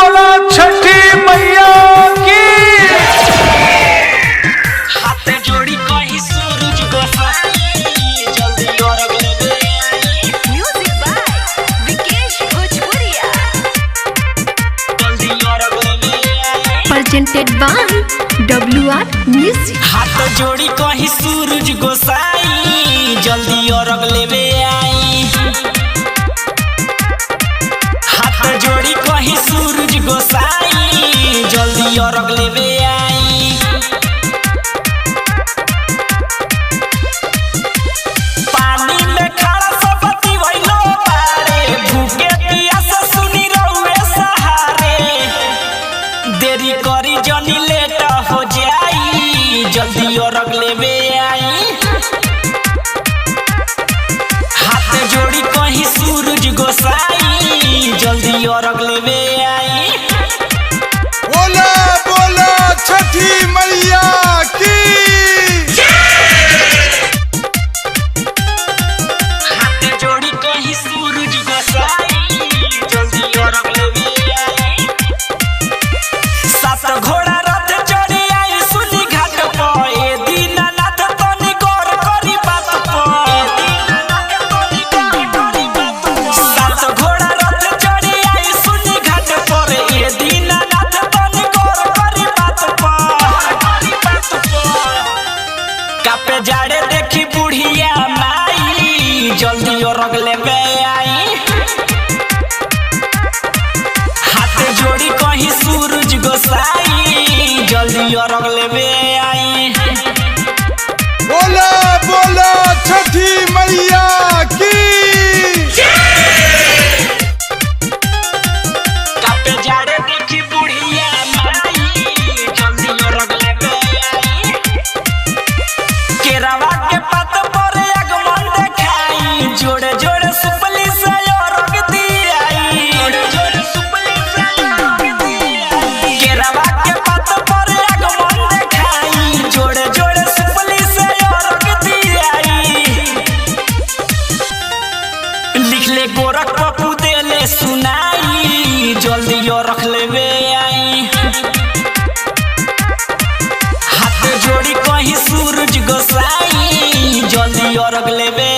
बोला छठी मैया की। हाथ जोड़ी कहीं सूरज गोसाई जल्दी अर्घ लेवे आई। म्यूजिक बाय विकेश भोजपुरिया। जल्दी अर्घ लेवे आई। Presented by WR music. हाथ जोड़ी कहीं सूरज गोसाई जल्दी अर्घ लेवे आई। हाथ जोड़ी कहीं सूरज गोसाई जल्दी अर्घ लेवे आई। पानी में खड़ा सबती वैलो पारे भूखे पियास सुनी रहुए सहारे। देरी करी जनी लेट हो जाई जल्दी अर्घ लेवे आई। हाथ जोड़ी कहीं सूरज गोसाई जल्दी अर्घ लेवे आई। बोला बोला छठी मैया की। हाथ जोड़ी कहीं सूरज गोसाई जल्दी अर्घ लेवे आई। सात घोड़ा रथ चढ़ी आई सुनी घाट पर ए दीनानाथ तनी गौर करी बात पर। सात घोड़ा रथ चढ़ी आई सुनी घाट पर ए दीनानाथ तनी गौर करी बात पर। कापे जाड़े देखी बुढ़िया माई जल्दी अर्घ लेवे आई। हाथ जोड़ी कहीं सूरज गोसाई जल्दी अर्घ लेवे आई। बोला बोला छठी मैया की। कापे जाड़े देखी बुढ़िया माई जल्दी अर्घ लेवे आई। केरावा के पत पर आगमन देखाई जोड़े जोड़े सुपली से अर्घ दियाई। केरावा के पत पर आगमन देखाई जोड़े जोड़े सुपली से अर्घ दियाई। लिखले गोरख पप्पू देले सुनाई जल्दी अर्घ लेवे आई। हाथ जोड़ी कहीं सूरज गोसाई जल्दी अर्घ लेवे